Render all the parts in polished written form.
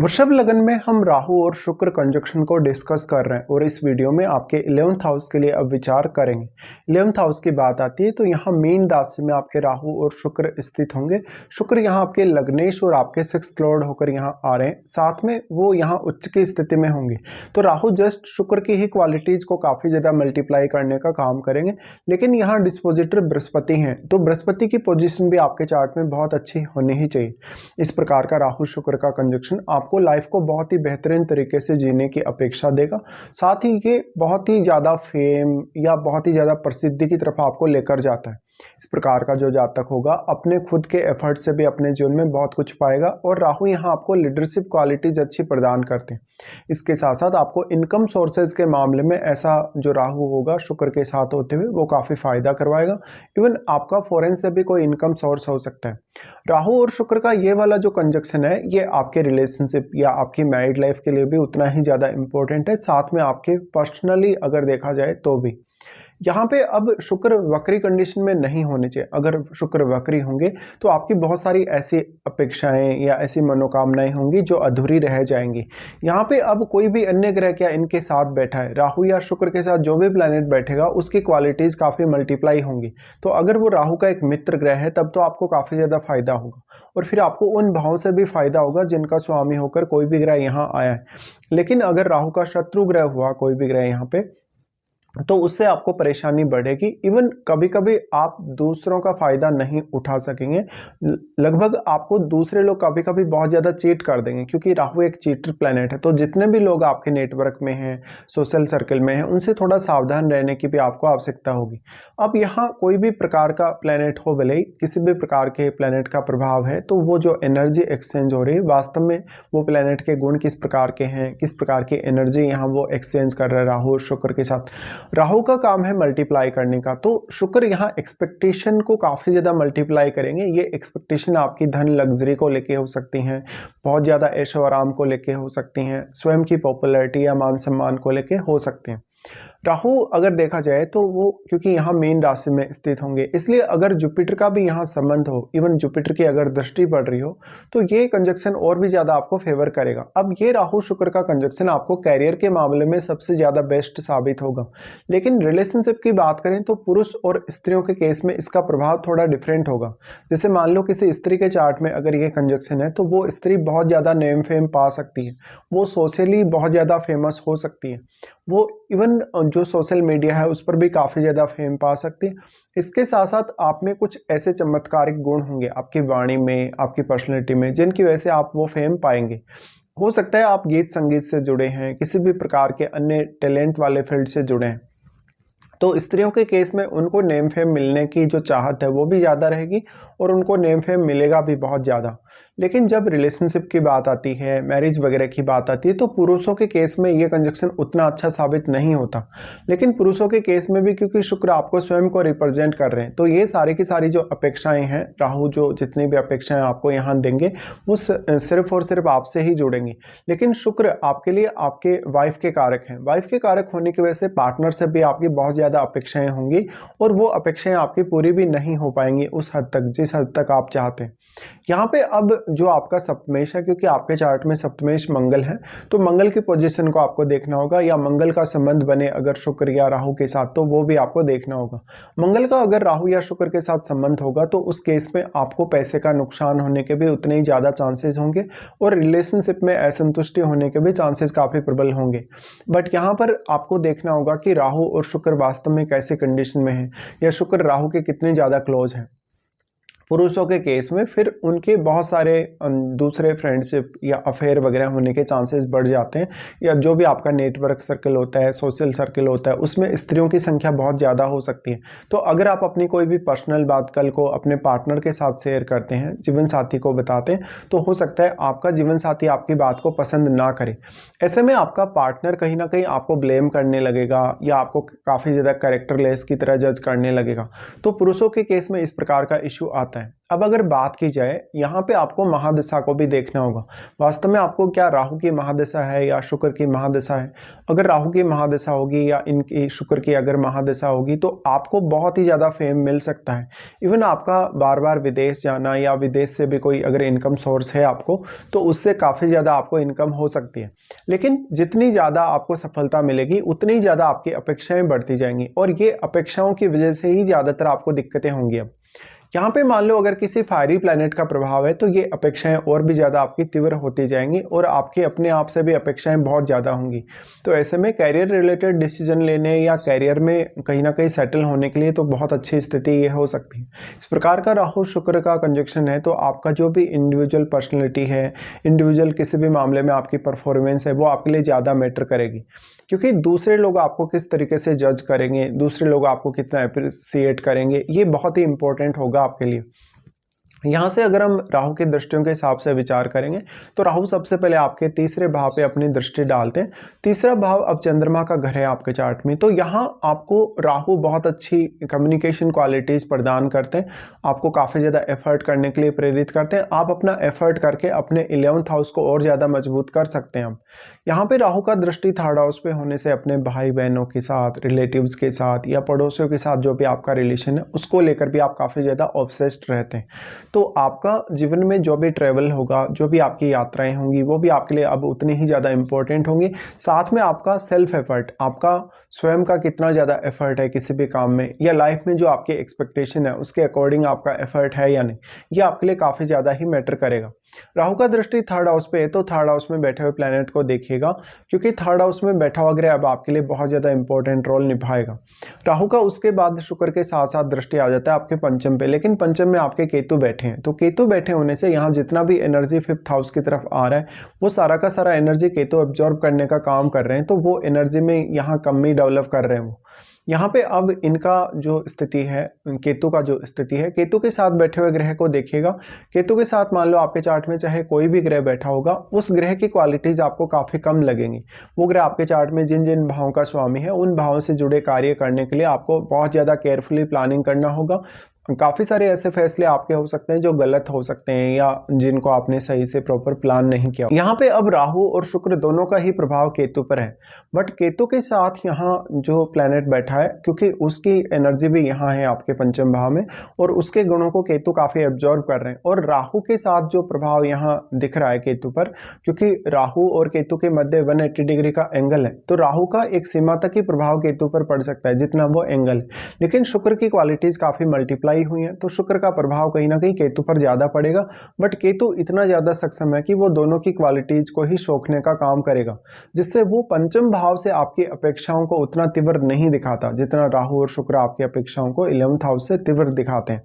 वृषभ लगन में हम राहु और शुक्र कंजक्शन को डिस्कस कर रहे हैं और इस वीडियो में आपके 11th हाउस के लिए अब विचार करेंगे। 11th हाउस की बात आती है तो यहाँ मीन राशि में आपके राहु और शुक्र स्थित होंगे। शुक्र यहाँ आपके लग्नेश और आपके 6th लॉर्ड होकर यहाँ आ रहे हैं, साथ में वो यहाँ उच्च की स्थिति में होंगे। तो राहु जस्ट शुक्र की ही क्वालिटीज को काफी ज्यादा मल्टीप्लाई करने का काम करेंगे, लेकिन यहाँ डिस्पोजिटर बृहस्पति हैं, तो बृहस्पति की पोजीशन भी आपके चार्ट में बहुत अच्छी होनी ही चाहिए। इस प्रकार का राहु शुक्र का कंजक्शन आपको लाइफ को बहुत ही बेहतरीन तरीके से जीने की अपेक्षा देगा, साथ ही ये बहुत ही ज़्यादा फेम या बहुत ही ज़्यादा प्रसिद्धि की तरफ आपको लेकर जाता है। इस प्रकार का जो जातक होगा अपने खुद के एफर्ट से भी अपने जीवन में बहुत कुछ पाएगा और राहु यहाँ आपको लीडरशिप क्वालिटीज अच्छी प्रदान करते हैं। इसके साथ साथ आपको इनकम सोर्सेज के मामले में ऐसा जो राहु होगा शुक्र के साथ होते हुए वो काफ़ी फायदा करवाएगा। इवन आपका फॉरेन से भी कोई इनकम सोर्स हो सकता है। राहु और शुक्र का ये वाला जो कंजक्शन है ये आपके रिलेशनशिप या आपकी मैरिड लाइफ के लिए भी उतना ही ज़्यादा इंपॉर्टेंट है, साथ में आपके पर्सनली अगर देखा जाए तो भी। यहाँ पे अब शुक्र वक्री कंडीशन में नहीं होने चाहिए। अगर शुक्र वक्री होंगे तो आपकी बहुत सारी ऐसी अपेक्षाएं या ऐसी मनोकामनाएं होंगी जो अधूरी रह जाएंगी। यहाँ पे अब कोई भी अन्य ग्रह क्या इनके साथ बैठा है, राहु या शुक्र के साथ जो भी प्लैनेट बैठेगा उसकी क्वालिटीज काफ़ी मल्टीप्लाई होंगी। तो अगर वो राहु का एक मित्र ग्रह है तब तो आपको काफ़ी ज़्यादा फायदा होगा और फिर आपको उन भावों से भी फायदा होगा जिनका स्वामी होकर कोई भी ग्रह यहाँ आया है। लेकिन अगर राहु का शत्रु ग्रह हुआ कोई भी ग्रह यहाँ पे, तो उससे आपको परेशानी बढ़ेगी। इवन कभी कभी आप दूसरों का फायदा नहीं उठा सकेंगे। लगभग आपको दूसरे लोग कभी कभी बहुत ज़्यादा चीट कर देंगे, क्योंकि राहु एक चीटर प्लैनेट है। तो जितने भी लोग आपके नेटवर्क में हैं, सोशल सर्कल में हैं, उनसे थोड़ा सावधान रहने की भी आपको आवश्यकता होगी। अब यहाँ कोई भी प्रकार का प्लैनेट हो, भले ही किसी भी प्रकार के प्लैनेट का प्रभाव है, तो वो जो एनर्जी एक्सचेंज हो रही है वास्तव में वो प्लैनेट के गुण किस प्रकार के हैं, किस प्रकार की एनर्जी यहाँ वो एक्सचेंज कर रहा है राहु और शुक्र के साथ। राहु का काम है मल्टीप्लाई करने का, तो शुक्र यहाँ एक्सपेक्टेशन को काफ़ी ज़्यादा मल्टीप्लाई करेंगे। ये एक्सपेक्टेशन आपकी धन लग्जरी को लेके हो सकती हैं, बहुत ज़्यादा ऐशो आराम को लेके हो सकती हैं, स्वयं की पॉपुलैरिटी या मान सम्मान को लेके हो सकते हैं। राहु अगर देखा जाए तो वो क्योंकि यहाँ मेन राशि में स्थित होंगे, इसलिए अगर जुपिटर का भी यहाँ संबंध हो, इवन जुपिटर की अगर दृष्टि पड़ रही हो, तो ये कंजक्शन और भी ज़्यादा आपको फेवर करेगा। अब ये राहु शुक्र का कंजक्शन आपको कैरियर के मामले में सबसे ज़्यादा बेस्ट साबित होगा। लेकिन रिलेशनशिप की बात करें तो पुरुष और स्त्रियों के केस में इसका प्रभाव थोड़ा डिफरेंट होगा। जैसे मान लो किसी स्त्री के चार्ट में अगर ये कंजक्शन है तो वो स्त्री बहुत ज़्यादा नेम फेम पा सकती है, वो सोशली बहुत ज़्यादा फेमस हो सकती है, वो इवन जो सोशल मीडिया है उस पर भी काफ़ी ज़्यादा फेम पा सकती है। इसके साथ साथ आप में कुछ ऐसे चमत्कारिक गुण होंगे आपकी वाणी में, आपकी पर्सनैलिटी में, जिनकी वजह से आप वो फेम पाएंगे। हो सकता है आप गीत संगीत से जुड़े हैं, किसी भी प्रकार के अन्य टैलेंट वाले फील्ड से जुड़े हैं, तो स्त्रियों के केस में उनको नेम फेम मिलने की जो चाहत है वो भी ज़्यादा रहेगी और उनको नेम फेम मिलेगा भी बहुत ज़्यादा। लेकिन जब रिलेशनशिप की बात आती है, मैरिज वगैरह की बात आती है, तो पुरुषों के केस में ये कंजक्शन उतना अच्छा साबित नहीं होता। लेकिन पुरुषों के केस में भी क्योंकि शुक्र आपको स्वयं को रिप्रेजेंट कर रहे हैं, तो ये सारी की सारी जो अपेक्षाएं हैं, राहु जो जितनी भी अपेक्षाएं आपको यहाँ देंगे वो सिर्फ और सिर्फ आपसे ही जुड़ेंगी। लेकिन शुक्र आपके लिए आपके वाइफ के कारक हैं। वाइफ के कारक होने की वजह से पार्टनर से भी आपकी बहुत ज़्यादा अपेक्षाएं होंगी और वो अपेक्षाएं आपकी पूरी भी नहीं हो पाएंगी उस हद तक जिस हद तक आप चाहते हैं। यहाँ पे अब जो आपका सप्तमेश है, क्योंकि आपके चार्ट में सप्तमेश मंगल है, तो मंगल की पोजीशन को आपको देखना होगा, या मंगल का संबंध बने अगर शुक्र या राहु के साथ तो वो भी आपको देखना होगा। मंगल का अगर राहु या शुक्र के साथ संबंध होगा तो उस केस में आपको पैसे का नुकसान होने के भी उतने ही ज़्यादा चांसेस होंगे और रिलेशनशिप में असंतुष्टि होने के भी चांसेस काफ़ी प्रबल होंगे। बट यहाँ पर आपको देखना होगा कि राहु और शुक्र वास्तव में कैसे कंडीशन में है, या शुक्र राहु के कितने ज़्यादा क्लोज हैं। पुरुषों के केस में फिर उनके बहुत सारे दूसरे फ्रेंडशिप या अफेयर वगैरह होने के चांसेस बढ़ जाते हैं, या जो भी आपका नेटवर्क सर्कल होता है, सोशल सर्कल होता है, उसमें स्त्रियों की संख्या बहुत ज़्यादा हो सकती है। तो अगर आप अपनी कोई भी पर्सनल बात कल को अपने पार्टनर के साथ शेयर करते हैं, जीवन साथी को बताते हैं, तो हो सकता है आपका जीवन साथी आपकी बात को पसंद ना करे। ऐसे में आपका पार्टनर कहीं ना कहीं आपको ब्लेम करने लगेगा या आपको काफ़ी ज़्यादा कैरेक्टरलेस की तरह जज करने लगेगा। तो पुरुषों के केस में इस प्रकार का इशू आता आता है। अब अगर बात की जाए, यहाँ पे आपको महादशा को भी देखना होगा। वास्तव में आपको क्या राहु की महादशा है या शुक्र की महादशा है? अगर राहु की महादशा होगी या इनकी शुक्र की अगर महादशा होगी तो आपको बहुत ही ज़्यादा फेम मिल सकता है। इवन आपका बार बार विदेश जाना या विदेश से भी कोई अगर इनकम सोर्स है आपको, तो उससे काफ़ी ज़्यादा आपको इनकम हो सकती है। लेकिन जितनी ज़्यादा आपको सफलता मिलेगी उतनी ही ज़्यादा आपकी अपेक्षाएं बढ़ती जाएंगी और ये अपेक्षाओं की वजह से ही ज़्यादातर आपको दिक्कतें होंगी। अब यहाँ पे मान लो अगर किसी फायरी प्लैनेट का प्रभाव है तो ये अपेक्षाएं और भी ज़्यादा आपकी तीव्र होती जाएंगी और आपकी अपने आप से भी अपेक्षाएं बहुत ज़्यादा होंगी। तो ऐसे में कैरियर रिलेटेड डिसीजन लेने या कैरियर में कहीं ना कहीं सेटल होने के लिए तो बहुत अच्छी स्थिति ये हो सकती है। इस प्रकार का राहु शुक्र का कंजक्शन है तो आपका जो भी इंडिविजुअल पर्सनैलिटी है, इंडिविजुअल किसी भी मामले में आपकी परफॉर्मेंस है, वो आपके लिए ज़्यादा मैटर करेगी। क्योंकि दूसरे लोग आपको किस तरीके से जज करेंगे, दूसरे लोग आपको कितना अप्रिसिएट करेंगे, ये बहुत ही इंपॉर्टेंट होगा आपके लिए। यहाँ से अगर हम राहु की दृष्टियों के हिसाब से विचार करेंगे तो राहु सबसे पहले आपके तीसरे भाव पे अपनी दृष्टि डालते हैं। तीसरा भाव अब चंद्रमा का घर है आपके चार्ट में, तो यहाँ आपको राहु बहुत अच्छी कम्युनिकेशन क्वालिटीज़ प्रदान करते हैं, आपको काफ़ी ज़्यादा एफर्ट करने के लिए प्रेरित करते हैं। आप अपना एफर्ट करके अपने 11th हाउस को और ज़्यादा मजबूत कर सकते हैं। अब यहाँ पे राहु का दृष्टि थर्ड हाउस पे होने से अपने भाई बहनों के साथ, रिलेटिव्स के साथ या पड़ोसियों के साथ जो भी आपका रिलेशन है उसको लेकर भी आप काफ़ी ज़्यादा ऑब्सेस्ड रहते हैं। तो आपका जीवन में जो भी ट्रैवल होगा, जो भी आपकी यात्राएं होंगी, वो भी आपके लिए अब उतनी ही ज़्यादा इंपॉर्टेंट होंगी। साथ में आपका सेल्फ एफर्ट, आपका स्वयं का कितना ज़्यादा एफर्ट है किसी भी काम में या लाइफ में जो आपकी एक्सपेक्टेशन है उसके अकॉर्डिंग आपका एफर्ट है या नहीं, ये आपके लिए काफ़ी ज़्यादा ही मैटर करेगा। राहु का दृष्टि थर्ड हाउस पे है तो थर्ड हाउस में बैठे हुए प्लैनेट को देखिएगा, क्योंकि थर्ड हाउस में बैठा हुआ ग्रह अब आपके लिए बहुत ज़्यादा इंपॉर्टेंट रोल निभाएगा। राहु का उसके बाद शुक्र के साथ साथ दृष्टि आ जाता है आपके पंचम पे, लेकिन पंचम में आपके केतु बैठे हैं। तो केतु बैठे होने से यहाँ जितना भी एनर्जी फिफ्थ हाउस की तरफ आ रहा है वो सारा का सारा एनर्जी केतु एब्जॉर्ब करने का काम कर रहे हैं, तो वो एनर्जी में यहाँ कमी डेवलप कर रहे हैं वो। यहाँ पे अब इनका जो स्थिति है, केतु का जो स्थिति है, केतु के साथ बैठे हुए ग्रह को देखिएगा। केतु के साथ मान लो आपके चार्ट में चाहे कोई भी ग्रह बैठा होगा, उस ग्रह की क्वालिटीज आपको काफ़ी कम लगेंगी। वो ग्रह आपके चार्ट में जिन जिन भावों का स्वामी है उन भावों से जुड़े कार्य करने के लिए आपको बहुत ज़्यादा केयरफुली प्लानिंग करना होगा। काफ़ी सारे ऐसे फैसले आपके हो सकते हैं जो गलत हो सकते हैं या जिनको आपने सही से प्रॉपर प्लान नहीं किया। यहाँ पे अब राहु और शुक्र दोनों का ही प्रभाव केतु पर है, बट केतु के साथ यहाँ जो प्लैनेट बैठा है, क्योंकि उसकी एनर्जी भी यहाँ है आपके पंचम भाव में और उसके गुणों को केतु काफ़ी एब्जॉर्व कर रहे हैं। और राहु के साथ जो प्रभाव यहाँ दिख रहा है केतु पर, क्योंकि राहु और केतु के मध्य 180 डिग्री का एंगल है, तो राहु का एक सीमा तक ही प्रभाव केतु पर पड़ सकता है जितना वो एंगल है। लेकिन शुक्र की क्वालिटीज़ काफ़ी मल्टीप्लाई हुई है तो शुक्र का प्रभाव कहीं ना कहीं केतु पर ज्यादा पड़ेगा, बट केतु इतना ज्यादा सक्षम है कि वो दोनों की क्वालिटीज को ही सोखने का काम करेगा, जिससे वो पंचम भाव से आपकी अपेक्षाओं को उतना तीव्र नहीं दिखाता जितना राहु और शुक्र आपकी अपेक्षाओं को 11th हाउस से तीव्र दिखाते हैं।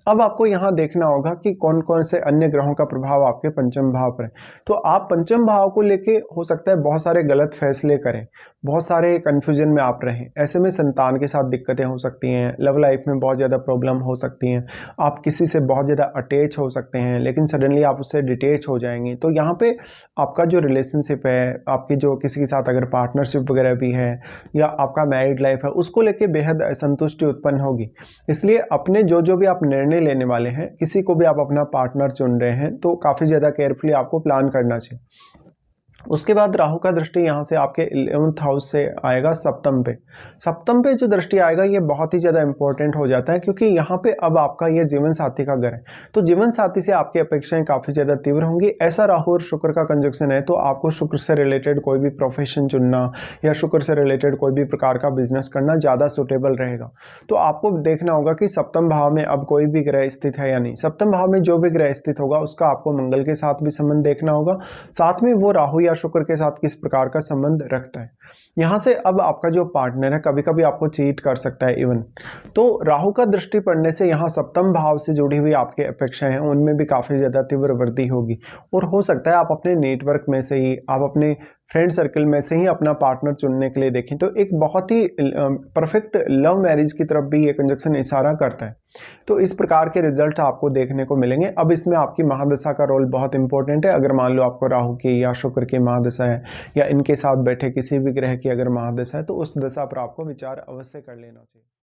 अब आपको यहाँ देखना होगा कि कौन कौन से अन्य ग्रहों का प्रभाव आपके पंचम भाव पर है। तो आप पंचम भाव को लेके हो सकता है बहुत सारे गलत फैसले करें, बहुत सारे कंफ्यूजन में आप रहें। ऐसे में संतान के साथ दिक्कतें हो सकती हैं, लव लाइफ में बहुत ज़्यादा प्रॉब्लम हो सकती हैं, आप किसी से बहुत ज़्यादा अटैच हो सकते हैं लेकिन सडनली आप उससे डिटेच हो जाएंगे। तो यहाँ पे आपका जो रिलेशनशिप है, आपकी जो किसी के साथ अगर पार्टनरशिप वगैरह भी है या आपका मैरिड लाइफ है, उसको लेके बेहद असंतुष्टि उत्पन्न होगी। इसलिए अपने जो भी आप निर्णय लेने वाले हैं, किसी को भी आप अपना पार्टनर चुन रहे हैं तो काफ़ी ज़्यादा केयरफुली आपको प्लान करना चाहिए। उसके बाद राहु का दृष्टि यहाँ से आपके 11th हाउस से आएगा सप्तम पे। सप्तम पे जो दृष्टि आएगा ये बहुत ही ज़्यादा इंपॉर्टेंट हो जाता है, क्योंकि यहाँ पे अब आपका ये जीवन साथी का घर है। तो जीवन साथी से आपकी अपेक्षाएं काफ़ी ज़्यादा तीव्र होंगी। ऐसा राहु और शुक्र का कंजक्शन है तो आपको शुक्र से रिलेटेड कोई भी प्रोफेशन चुनना या शुक्र से रिलेटेड कोई भी प्रकार का बिजनेस करना ज़्यादा सुटेबल रहेगा। तो आपको देखना होगा कि सप्तम भाव में अब कोई भी ग्रह स्थित है या नहीं। सप्तम भाव में जो भी ग्रह स्थित होगा उसका आपको मंगल के साथ भी संबंध देखना होगा, साथ में वो राहु या शुक्र के साथ किस प्रकार का संबंध रखता है। यहां से अब आपका जो पार्टनर है कभी कभी आपको चीट कर सकता है इवन। तो राहु का दृष्टि पड़ने से यहाँ सप्तम भाव से जुड़ी हुई आपकी अपेक्षाएं हैं उनमें भी काफी ज्यादा तीव्र वृद्धि होगी और हो सकता है आप अपने नेटवर्क में से ही, आप अपने फ्रेंड सर्कल में से ही अपना पार्टनर चुनने के लिए देखें। तो एक बहुत ही परफेक्ट लव मैरिज की तरफ भी ये कंजक्शन इशारा करता है। तो इस प्रकार के रिजल्ट आपको देखने को मिलेंगे। अब इसमें आपकी महादशा का रोल बहुत इंपॉर्टेंट है। अगर मान लो आपको राहु की या शुक्र की महादशा है या इनके साथ बैठे किसी भी ग्रह की अगर महादशा है तो उस दशा पर आपको विचार अवश्य कर लेना चाहिए।